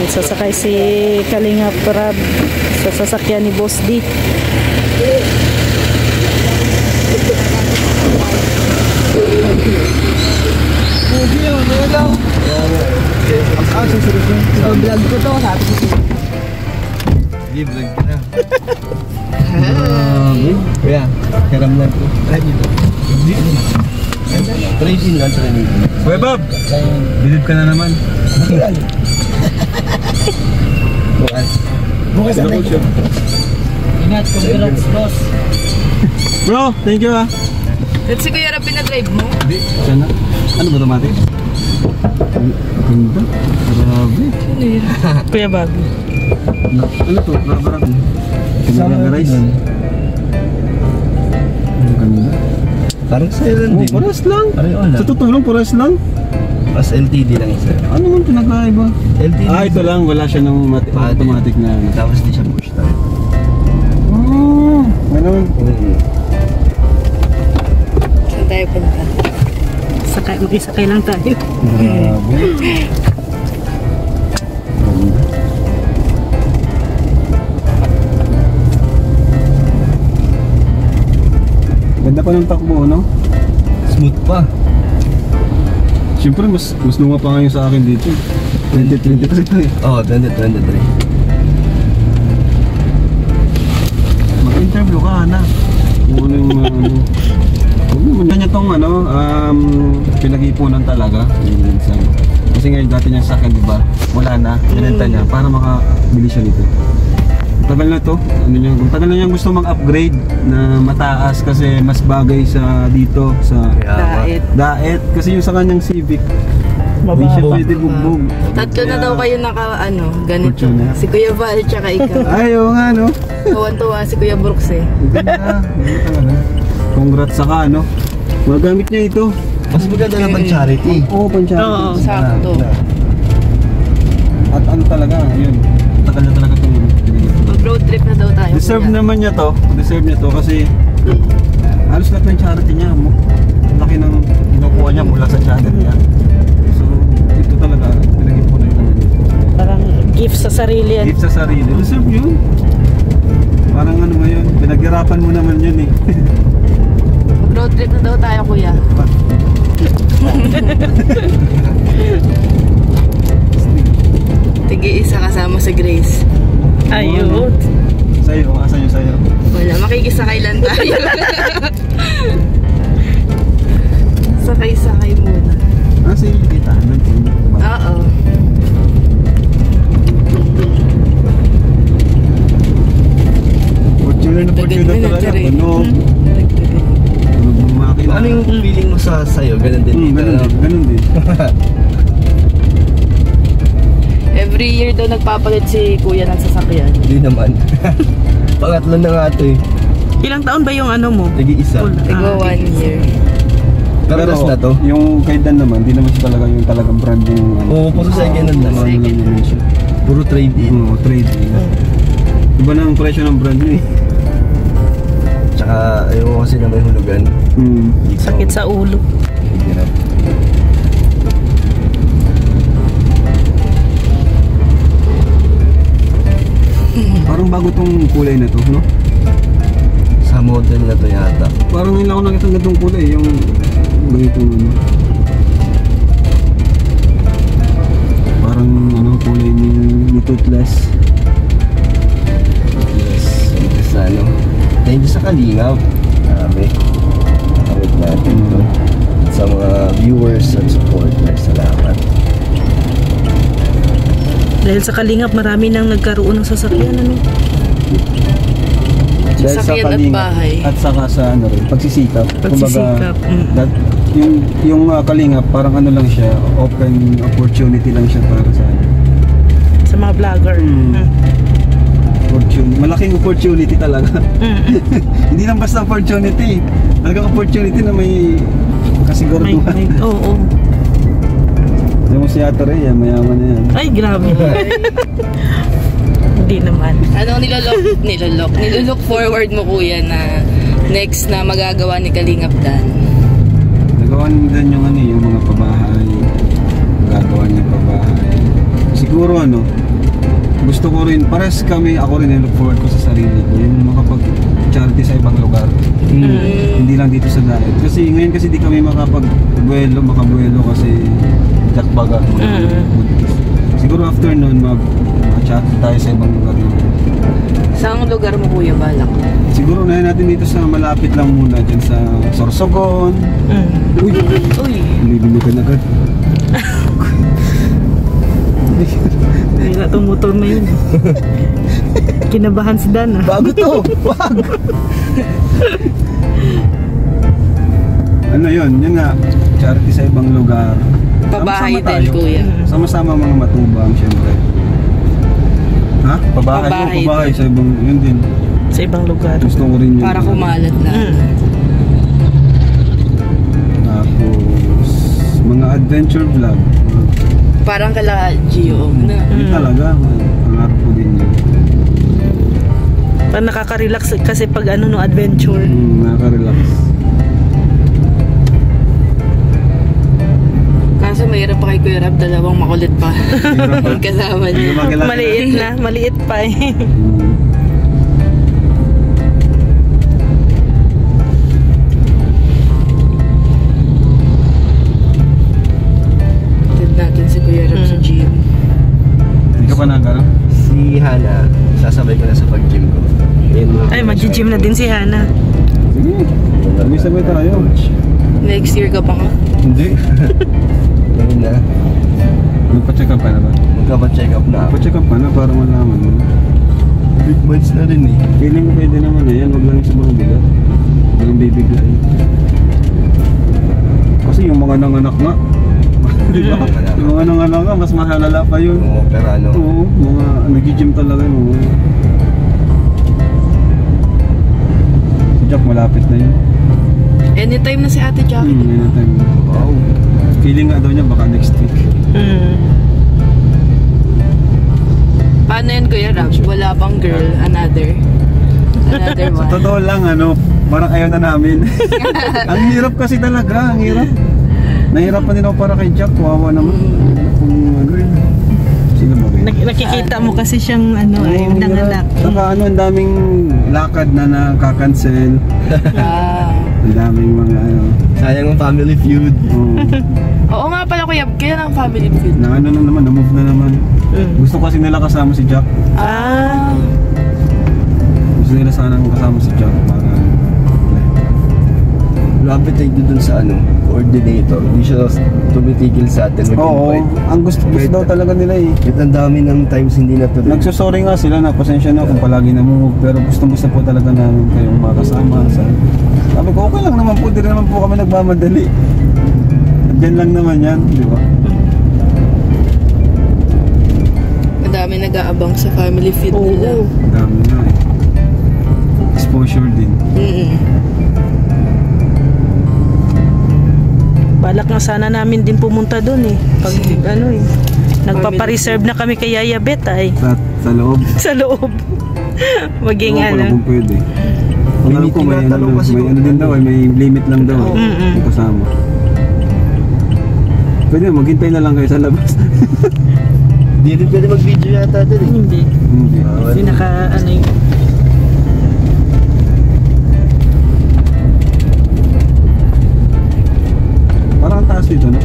Sasakay si Kalinga Prab sa sasakyan ni Boss D. Vlog ko to, sabi ko. Sige, vlog ka na. Kuya, karam lang ko. Try dito. Try din lang, try din. Kuya Bob, bilib ka na naman. Bukas na tayo. Ingat, congrats, boss. Bro, thank you ah. Let's see, Kuya Rab, pinadrive mo? Hindi, sana. Ano ba automatic? Ganda. Grabe. Kuya Bob. Ano to? Rubber ako. Kinagagarize. Ang ganda. Parang silent din. Paras lang. Pareho lang. Sa totoo lang, paras lang. Mas LTD lang isa. Ano man pinagkaiba? LTD. Ito lang. Wala siya ng automatic na. Tapos di siya push start. Oh, ganun. Saan tayo punta? Makisakay lang tayo. Grabe. Ganda pa ng takbo, no? Smooth pa. Siyempre, mas luma pa ngayon sa akin dito. 2020 kasi ito eh. Oo, 2023. Mag-interview ka, Ana. Kung ano yung ganyan itong pinag-ipunan talaga. Kasi ngayon dati niya sa akin, diba? Wala na, binenta niya para makabili siya nito. Tagal na to, tagal na niyang gusto mag-upgrade na mataas kasi mas bagay sa dito sa Daet. Kasi yung sa kanyang Civic, hindi siya pwede bugbog. Tatlo na daw kayo ganito. Fortuner. Si Kuya Val, tsaka ikaw. Ayaw nga, no? Tuwan-tuwa si Kuya Brooks eh. Ganda, talaga. Congrats sa magamit niya ito. Mas maganda naman charity. Oo, pang-charity. Oo, sakto. At ano talaga, yun. Tagal na talaga itong Mag-road trip na daw tayo. Deserve Kuya. naman niya to. Deserve niya to kasi halos lahat ng charity niya. Laki ng kinukuha niya mula sa channel niya. So, ito talaga, pinag-ipunan niya. Parang gift sa sarili yan. Gift sa sarili. Deserve yun. Parang ano mo yun, pinaghirapan mo naman yun eh. Mag-road trip na daw tayo, Kuya. Tig-isa kasama si Grace. Ayun. Sa'yo, asan yung sa'yo? Wala, makikisakay lang tayo. Sakay-sakay muna. Si Tita, nandun. Oo. Fortuner na Fortuner talaga. Tunog. Tunog ng makina. Ano yung feeling mo sa sayo? Ganun din dito. Ganun din. Every year daw nagpapalit si Kuya ng sasakyan. Hindi naman. Pangatlo na nga ito eh. Ilang taon ba yung ano mo? Nag-iisa. Tigo 1 year. Karadas na to? Yung kay Dan naman, di naman siya talaga yung talagang brand yung Oo, puro second hand naman. Ano lang naman siya. Puro trade-in. Oo, trade-in. Iba na ang presyo ng brand niya eh. Tsaka ayaw kasi na may hulugan. Sakit sa ulo. Hirap. Parang bago tong kulay na to, no? Sa model na to yata. Parang ngayon lang ako nakita ng ganitong kulay, yung ganitong ano. Parang ano, kulay ni Toothless. Yes. Ito sa ano. Thank you sa Kalingap. Marami. Nakawit natin to. Sa mga viewers at supporters. Salamat. Dahil sa Kalingap, marami nang nagkaroon ng sasakyan. Ano? Dahil sa Sasakyan at Kalingap bahay. at saka sa ano rin, pagsisikap. Pagsisikap. Kumbaga, yung Kalingap, parang ano lang siya, open opportunity lang siya para sa ano. Sa mga vlogger. Malaking opportunity talaga. Hindi lang basta opportunity. Talagang opportunity na may kasiguraduhan. Oo. Yung si Ate Rhea, mayaman na yan. Ay, grabe. Hindi naman. Anong nilolook forward mo, Kuya, na next na magagawa ni Kalingap Dan? Nagawa din yung ano, yung mga pabahay. Gagawa niya pabahay. Siguro ano, gusto ko rin, pares kami, ako rin look forward ko sa sarili ko, yung makapag-charity sa ibang lugar. Hindi lang dito sa diet. Kasi ngayon kasi di kami makabuelo kasi jakbaga. Siguro after nun, mag-charity tayo sa ibang lugar. Saan lugar mo kuya balak? Siguro na natin dito sa malapit lang muna, dyan sa Sorsogon. Uy! Nililimutan agad. Ay, itong motor na yun. Kinabahan si Dan ah. Bago to! Wag! Ano yun? Yun nga, charity sa ibang lugar. Pabahay Sama-sama din tayo. kuya. Sama-sama mga matubang, syempre. Ha? Pabahay Pabahay sa ibang, yun din. Sa ibang lugar. Gusto ko rin yun. Para kumalat na. Tapos, mga adventure vlog. Parang kala Gio na. Yun talaga, pangarap ko din yun. Parang nakaka-relax kasi pag ano no, adventure. Nakaka-relax. Kaso mahirap pa kay Kuya Rab, dalawang makulit pa. Ang kasama niya. Maliit pa eh. Tignan natin si Kuya Rab sa gym. Hindi ka pa nagano? Si Hana, sasabay ko na sa pag-gym ko. Ay, mag-gym na din si Hana. Sige, sabay tayo. Next year ka pa ka? Hindi. Ngayon na, Magpa-check up ka na ba? magkapa-check up na ako. Magpa-check up ka na para malaman mo. Big months na rin eh. Feeling ko pwede naman na yan, wag lang yung sobrang bigat. Wag lang bibiglayin. Kasi yung mga nanganak nga, di ba? Yung mga nanganak nga, mas mahalala pa yun. Oo, pero ano, Oo, mga nag-gym talaga yun. Si Jack malapit na yun. Anytime na si Ate Jackie. Anytime. wow. Feeling nga daw niya baka next week. Paano yan Kuya Rab? Wala pang girl, another Sa one. totoo lang, parang ayaw na namin. Ang hirap kasi talaga, ang hirap. Nahirapan din ako para kay Jack, kawawa naman. Kung sino ba rin? Nakikita mo kasi siyang ay nanganak. Saka ang daming lakad na nakakancel. Ang daming mga Sayang ang family feud. Oo nga pala Kuya, kaya lang family feud. na na-move na naman. Gusto kasi nila kasama si Jack. Gusto nila sanang kasama si Jack para Grabe tayo dun sa coordinator. Hindi siya tumitigil sa atin. Oo, ang gusto daw talaga nila eh. Kahit ang dami ng times hindi natuloy. Nagsusorry nga sila na pasensya na kung palagi na-move, pero gusto po talaga namin kayong makasama. Sabi ko, okay lang naman po, di rin naman po kami nagmamadali. Diyan lang naman yan, di ba? Madami nag-aabang sa family feud nila. Ang dami na eh. Exposure din. Balak nga sana namin din pumunta doon eh. Pag nagpapa-reserve na kami kay Yaya Bet ay. Sa loob. Sa loob. Maging Ewan ko lang kung pwede. Ang alam ko may din daw may limit lang daw yung kasama. Pwede maghintay na lang kayo sa labas. Hindi rin pwede mag-video yata dun eh. Hindi. Hindi yun. Parang ang taas dito, no?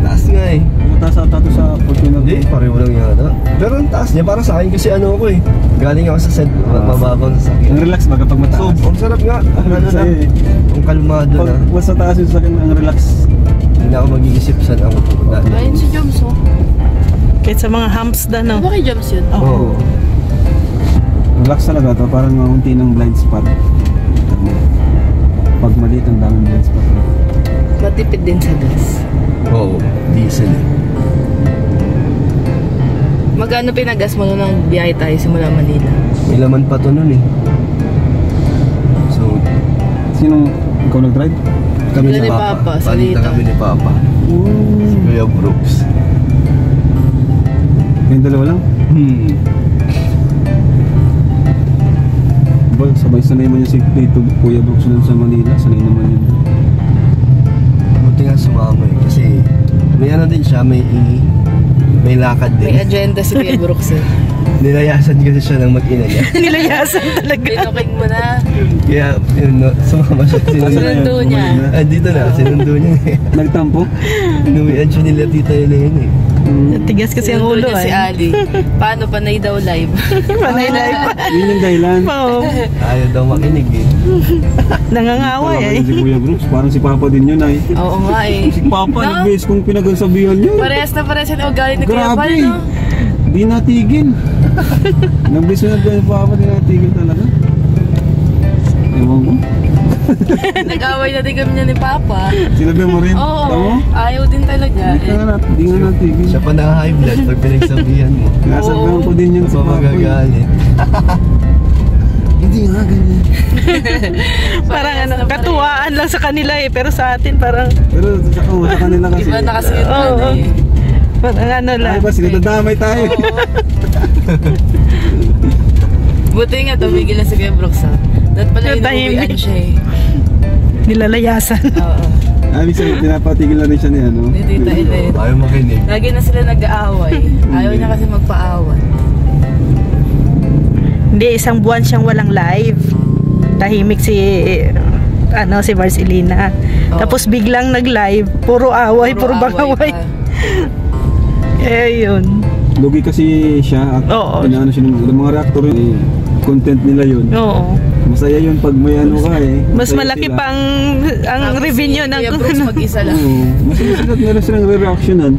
Taas nga eh. Ang taas ata to sa Fortuner. Hindi, pareho lang yata. Pero ang taas niya para sa akin kasi ako eh. Galing ako sa set, mababang sa Ang sakyan. relax ba kapag mataas? So, ang sarap nga. Ano na, ang kalmado Pag na. mas mataas yung sakin, ang relax. Hindi na ako mag-iisip saan ako pupunta. Ayun si Joms oh. Kahit sa mga humps na no. Ano kay Joms yun? Oo. Relax talaga to, parang unti ng blind spot. Pag maliit ang daming blind spot. Matipid din sa gas. Oo, diesel eh. Magkano pinagas mo nung biyahe tayo simula Manila? May laman pa to nun eh. So, Sinong ikaw nag-drive? kami Sila ni ni Papa. Papa, Palit salita. na kami ni Papa. Si Kuya Brooks. Kayong dalawa lang? Ba, sabay-sanay mo yung si dito Kuya Brooks dun sa Manila. Sanay naman yun. Buti nga sumama eh. Kasi may ano din siya, may lakad din. May agenda si Kuya Brooks eh. Nilayasan kasi siya ng mag-ina niya. Nilayasan talaga. Pinuking mo na. Kaya, yun, no, sumama siya. Sinundo niya. Dito na, sinundo niya. Nagtampo? Inuwian siya nila Tita Elaine eh. Tigas kasi ang Sinundo ulo niya si Ali. Paano panay daw live? Panay live pa. Yun yung dahilan. Oo. Ayaw daw makinig eh. Nangangaway Wala eh. si Kuya Brooks, parang si Papa din yun ay. Oo nga eh. Si Papa, No? nag-base kung pinagsabihan niyo. Parehas na parehas yung ugali ni Kuya Val, Grabe. no? Di natigil. Nag-base na si Papa, di natigil talaga. Ewan ko. Nag-away na din kami niya ni Papa. Sinabi mo rin. Oo. Tama? Ayaw din talaga. Di nga natigil. Siya pa na-high blood pag pinagsabihan mo. Nasabihan ko din yun Sa sa Papa. magagalit. Hindi nga ganyan. Parang ano, katuwaan lang sa kanila eh. Pero sa atin parang, Pero sa kanila kasi. Iba na kasi yung Oo. ano eh. parang ano lang. Ay ba, sinadadamay tayo. Buti nga tumigil na si Kuya Brooks, ha? Dapat pala Tahimik. inuwian siya eh. Nilalayasan. Oo. Ibig sabihin, pinapatigil na rin siya ni ano. Ni Tita Elaine. Ayaw makinig. Lagi na sila nag-aaway. Ayaw niya kasi magpaaway. Hindi, isang buwan siyang walang live. Tahimik si si Marcelina. Oo. Tapos biglang nag-live, puro away, puro bangaway. pa. Eh, yun. Lugi kasi siya at Oo. inaano siya ng mga reactor yun, content nila yun. Oo. Masaya yun pag may ano ka eh. Mas Masaya malaki sila. pang ang Tapos revenue si ng Kuya Brooks mag-isa lang. Oo. Mas masikat meron silang re-reactionan.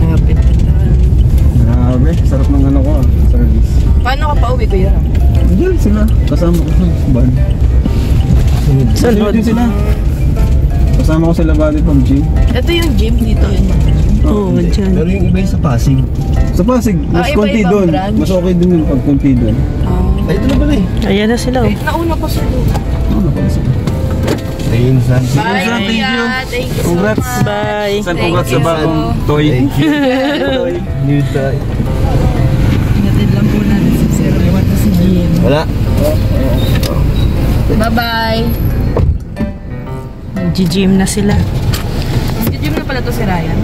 Kapit na. Grabe, sarap ng ano ko service. Paano ka pa uwi, Kuya? Diyan sila, kasama ko sa van. Sunod. Din sila. Kasama ko sa labadi pang gym. Ito yung gym dito. Oo, dyan. Pero yung iba yung sa Pasig. Sa Pasig, mas iba-ibang konti doon. branch. Mas okay din yun pag konti doon. Ay, ito na pala eh. Ayan na sila. Eh, nauna pa siya doon. Ano pala sila? Ayun, San. Bye, Thank you. Kuya. Thank you so Congrats. much. Bye. San Thank congrats sa you. bagong toy. Thank you. New toy. Natin lang po natin si Sir. Ewan na si Jim. Wala. Bye-bye. G-gym na sila. Si Jim na pala to si Ryan.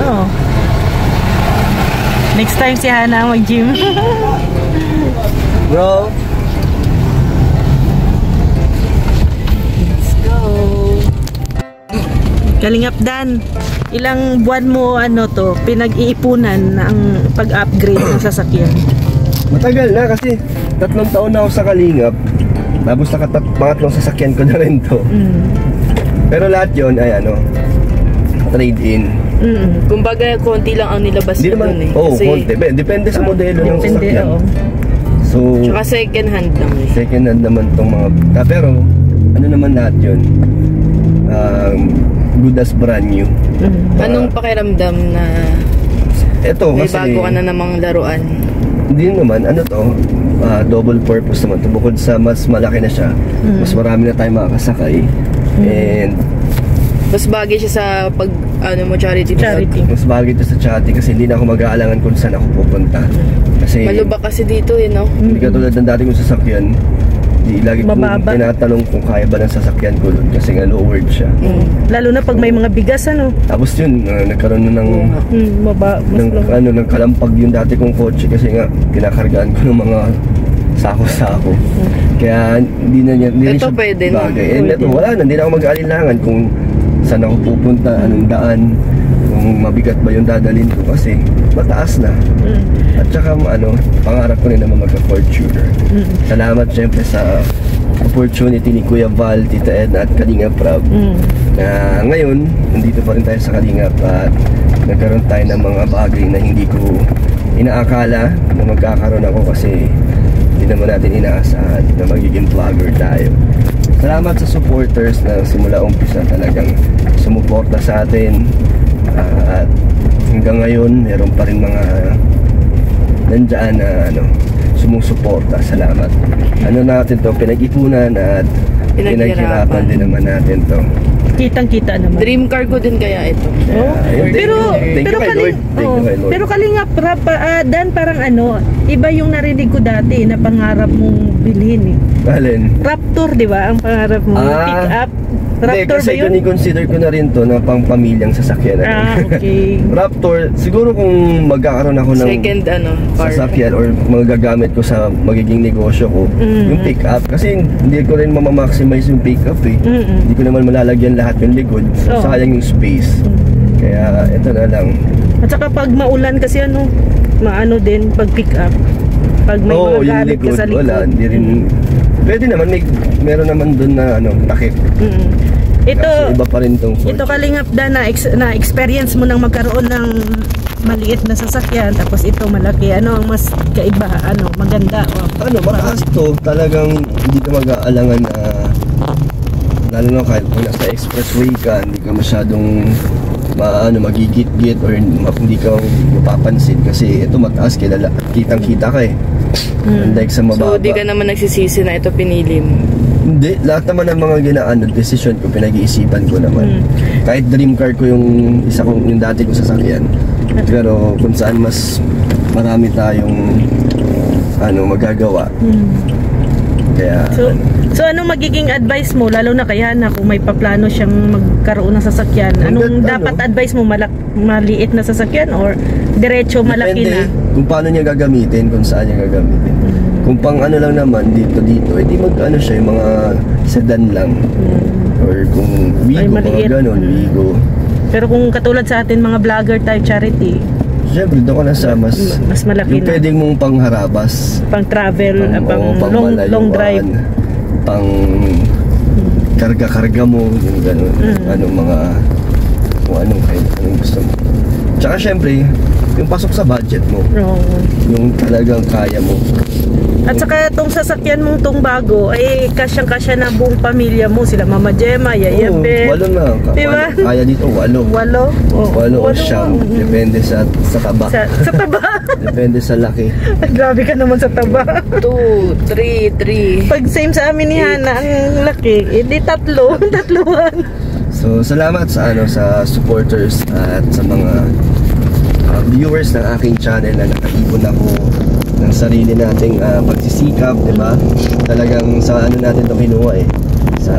Oo. Next time si Hana mag-gym. Bro. Let's go. Kalingap Dan, ilang buwan mo pinag-iipunan ang pag-upgrade ng sasakyan? Matagal na kasi 3 taon na ako sa Kalingap. Tapos pangatlong sasakyan ko na rin to. Pero lahat yun ay trade-in. Kumbaga, konti lang ang nilabas Hindi ko naman, dun eh. konti. Depende sa modelo ng Depende, sasakyan. oo. So, Tsaka second hand lang eh. second hand naman tong mga... pero, ano naman lahat yun? Good as brand new. Anong pakiramdam na Ito may kasi... bago ka na namang laruan? Hindi naman, double purpose naman to. Bukod sa mas malaki na siya, mas marami na tayong makakasakay. And Mas bagay siya sa pag, charity. Charity. mas bagay ito sa charity kasi hindi na ako mag-aalangan kung saan ako pupunta. Kasi Malubak kasi dito no? hindi katulad ng dati kong sasakyan, di lagi kong Mababa. tinatanong kung kaya ba ng sasakyan ko doon kasi nga lowered siya. Lalo na pag may mga bigas, Tapos yun, nagkaroon na ng ng kalampag yung dati kong kotse kasi nga kinakargaan ko ng mga sako-sako. Kaya hindi na Ito siya pwede na. bagay. And ito, wala na, hindi na ako mag-alinlangan kung saan ako pupunta, anong daan, kung mabigat ba yung dadalhin ko kasi mataas na. At saka pangarap ko rin naman magka-Fortuner. Salamat syempre sa opportunity ni Kuya Val, Tita Edna at Kalingap Prab. Na ngayon, nandito pa rin tayo sa Kalingap at nagkaroon tayo ng mga bagay na hindi ko inaakala na magkakaroon ako kasi hindi naman natin inaasahan na magiging vlogger tayo. Salamat sa supporters na simula umpisa talagang sumuporta sa atin at hanggang ngayon meron pa rin mga nandyan na sumusuporta. Salamat. Natin to pinag-ipunan at pinaghirapan din naman natin to. kitang-kita naman. Dream car ko din kaya ito. Oh. Ayun, thank you kay Lord. Thank you kay Lord. Pero Kalingap Dan, parang iba yung narinig ko dati na pangarap mong bilhin Alin? Raptor, di ba? Ang pangarap mo, pick up. Raptor ba kasi yun? consider ko na rin to na pang pamilyang sasakyan. Okay. Raptor, siguro kung magkakaroon ako ng Second car. sasakyan or magagamit ko sa magiging negosyo ko, yung pick up. Kasi hindi ko rin mamamaximize yung pick up Hindi ko naman malalagyan lahat yung likod. So, sayang yung space. Kaya ito na lang. At saka pag maulan kasi maano din pag pick up. Pag may mga yung gamit ka likod, sa likod. wala. Hindi rin. Pwede naman, meron naman doon na takip. Ito, kasi iba pa rin tong Ford. Ito Kalingap Dan, na experience mo nang magkaroon ng maliit na sasakyan, tapos ito malaki. Ano ang mas kaiba? Maganda? Mataas to. Talagang hindi ka mag-aalangan na lalo na kahit kung nasa expressway ka, hindi ka masyadong magigit-git or hindi ka mapapansin kasi ito mataas, kitang-kita ka unlike sa mababa. So, di ka naman nagsisisi na ito pinili mo? Hindi, lahat naman ng mga decision ko, pinag-iisipan ko naman. Kahit dream car ko yung dati kong sasakyan. Pero kung saan mas marami tayong magagawa. Kaya So anong magiging advice mo lalo na kay Hana kung may paplano siyang magkaroon ng sasakyan? Anong dapat advice mo, maliit na sasakyan or diretso malaki na? Kung paano niya gagamitin, kung saan niya gagamitin. Kung pang lang naman dito, edi siya yung mga sedan lang. Or kung Wigo, mga ganon, Wigo. Pero kung katulad sa atin mga vlogger type charity, siyempre doon ko na sa mas malaki yung na. pwedeng mong pangharabas, pang travel, pang long drive, pang karga-karga mo, yung gano'n. Kung anong gusto mo. Tsaka syempre, yung pasok sa budget mo. Yung talagang kaya mo. At saka itong sasakyan mong tong bago ay kasyang-kasya na buong pamilya mo. Sila Mama Gemma, Yaya Beth. 8 na. Diba? Kaya dito 8. 8 o siyam. Depende sa taba. Sa taba? Depende sa laki. Grabe ka naman sa taba. 2, 3. Pag same sa amin ni Hana, ang laki, hindi tatluhan. So salamat sa supporters at sa mga viewers ng aking channel na nakaibon ako ng sarili nating pagsisikap, di ba? Talagang sa natin ito kinuha sa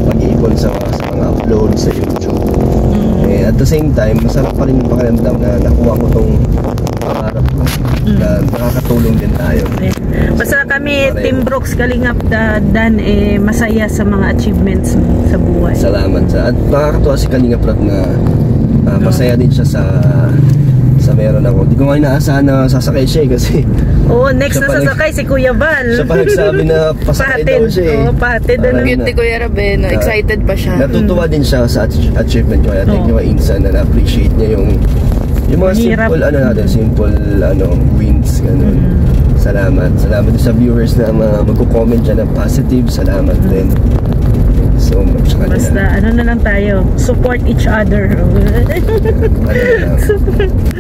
pag-iipon sa mga upload sa YouTube. At the same time, masarap pa rin yung pakiramdam na nakuha ko tong pangarap ko na nakakatulong din tayo. Basta kami, Team Brooks Kalingap Dan, masaya sa mga achievements mo sa buhay. Salamat at nakakatuwa si Kalingap Rob na masaya din siya sa meron ako. Di ko nga inaasahan na sasakay siya kasi next na sasakay si Kuya Val. siya pa nagsabi na pasakay daw siya pahatid. Cute ni Kuya Rabe, excited pa siya. Natutuwa din siya sa achievement ko. Kaya thank you Insan na na-appreciate niya yung mga simple simple wins ganun. Salamat din sa viewers na magko-comment dyan ng positive. Salamat din so much sa kanila. Basta na lang tayo, support each other.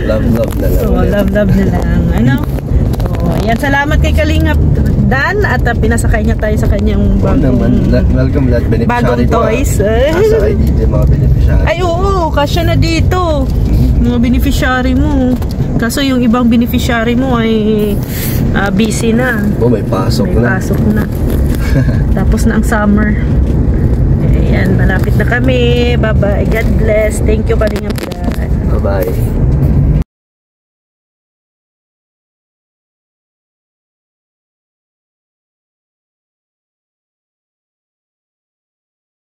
Love na lang. Love na lang. Yan, salamat kay Kalingap Dan at pinasakay niya tayo sa kanyang welcome lahat beneficiary bagong toys. Nasakay dito yung mga beneficiary. Ay kasya na dito mga beneficiary mo. Kaso yung ibang beneficiary mo ay busy na. May pasok na. Tapos na ang summer. Ayan, malapit na kami. Bye-bye. God bless. Thank you, Kalingap Dan. Bye-bye.